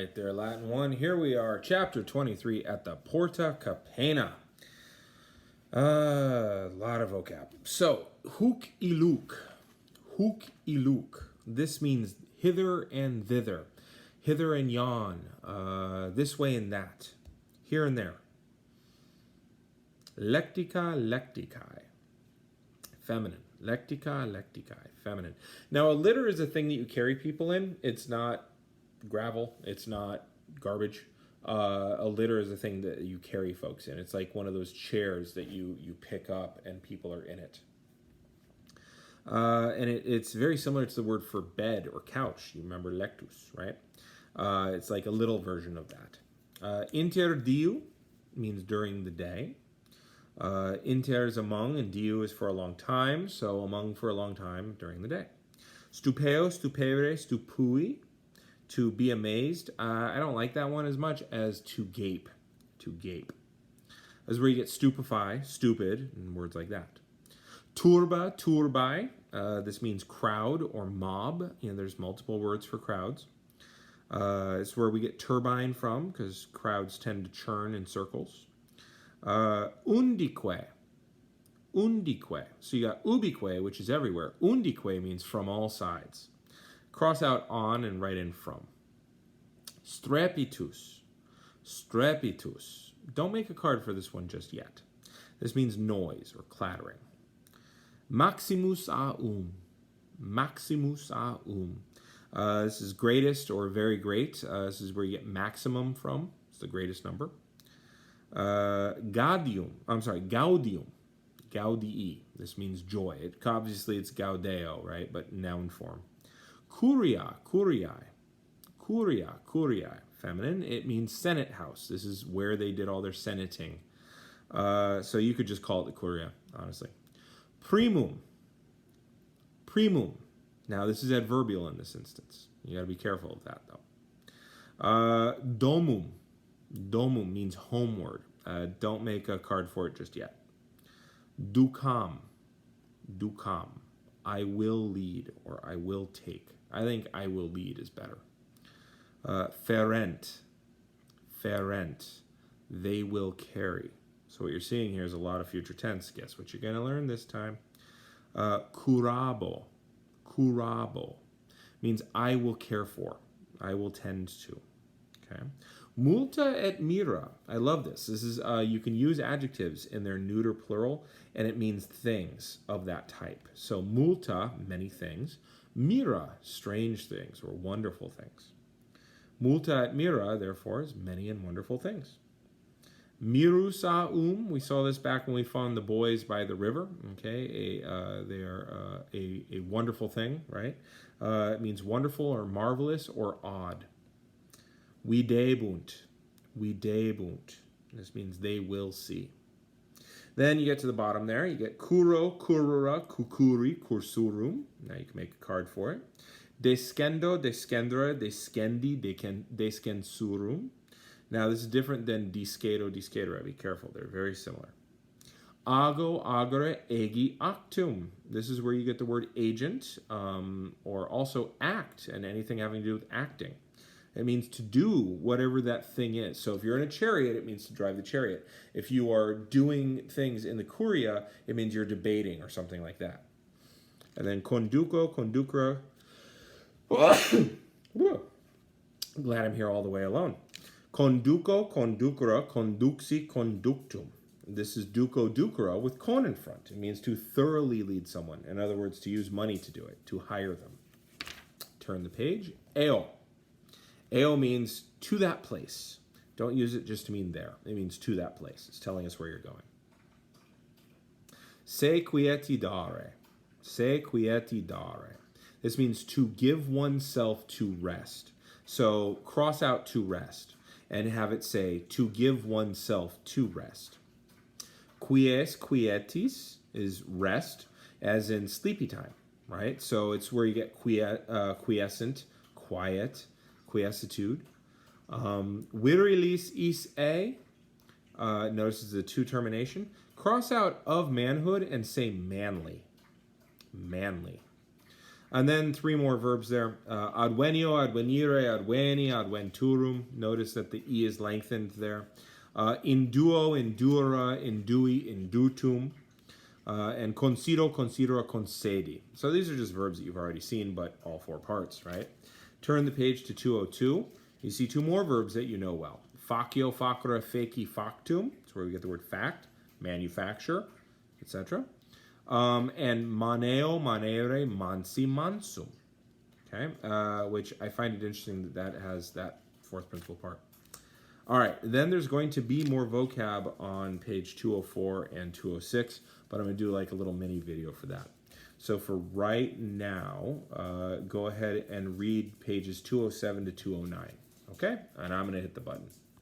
right there, Latin 1. Here we are, chapter 23 at the Porta Capena. A lot of vocab. So, hook iluk. Hook iluk. This means hither and thither. Hither and yon. This way and that. Here and there. Lectica, lecticae. Feminine. Lectica, lecticae. Feminine. Now, a litter is a thing that you carry people in. It's not gravel. It's not garbage. A litter is a thing that you carry folks in. It's like one of those chairs that you pick up and people are in it. And it's very similar to the word for bed or couch. You remember lectus, right? It's like a little version of that. Inter diu means during the day. Inter is among, and diu is for a long time. So among for a long time during the day. Stupeo, stupere, stupui. To be amazed. I don't like that one as much as to gape. To gape. That's where you get stupefy, stupid, and words like that. Turba, turbai. This means crowd or mob. There's multiple words for crowds. It's where we get turbine from, because crowds tend to churn in circles. Undique. Undique. So you got ubique, which is everywhere. Undique means from all sides. Cross out on and write in from. Strepitus. Strepitus. Don't make a card for this one just yet. This means noise or clattering. Maximus aum. Maximus aum. This is greatest or very great. This is where you get maximum from. It's the greatest number. Gaudium. Gaudium. Gaudii. This means joy. Obviously, it's gaudeo, right? But noun form. Curia, curiae. Curia, curiae. Feminine. It means Senate house. This is where they did all their senating. So you could just call it the curia, honestly. Primum. Primum. Now, this is adverbial in this instance. You got to be careful of that, though. Domum. Domum means homeward. Don't make a card for it just yet. Ducam. Ducam. I will lead, or I will take. I think I will lead is better. Ferent. Ferent. They will carry. So what you're seeing here is a lot of future tense. Guess what you're going to learn this time? Curabo. Curabo. Means I will care for. I will tend to. Okay. Multa et mira. I love this. This is you can use adjectives in their neuter plural, and it means things of that type. So multa, many things. Mira, strange things or wonderful things. Multa et mira, therefore, is many and wonderful things. Mirusa we saw this back when we found the boys by the river. Okay, they are a wonderful thing, right? It means wonderful or marvelous or odd. Videbunt. Videbunt. This means they will see. Then you get to the bottom there. You get curo, curura, cucuri, cursurum. Now you can make a card for it. Descendo, descendere, descendi, descensurum. Now this is different than discedo, discedere. Be careful. They're very similar. Ago, agere, egi, actum. This is where you get the word agent, or also act, and anything having to do with acting. It means to do whatever that thing is. So if you're in a chariot, it means to drive the chariot. If you are doing things in the curia, it means you're debating or something like that. And then conduco, conducere. Glad I'm here all the way alone. Conduco, conducere, conduxi, conductum. This is duco, ducere with con in front. It means to thoroughly lead someone. In other words, to use money to do it, to hire them. Turn the page. Eo. Eo means to that place. Don't use it just to mean there. It means to that place. It's telling us where you're going. Se quieti dare. Se quieti dare. This means to give oneself to rest. So cross out to rest and have it say to give oneself to rest. Quies, quietis is rest, as in sleepy time, right? So it's where you get quiescent, quiet, quiescitude. Virilis is a. Notice it's a two termination. Cross out of manhood and say manly. Manly. And then 3 more verbs there. Advenio, advenire, adveni, adventurum. Notice that the E is lengthened there. Induo, indura, indui, indutum. And consido, considera, concedi. So these are just verbs that you've already seen, but all 4 parts, right? Turn the page to 202. You see 2 more verbs that you know well. Facio, facere, feci, factum. That's where we get the word fact, manufacture, etc. And maneo, manere, mansi, mansum. Okay, which I find it interesting that has that 4th principal part. All right, then there's going to be more vocab on page 204 and 206, but I'm going to do like a little mini video for that. So for right now, go ahead and read pages 207 to 209, okay? And I'm going to hit the button.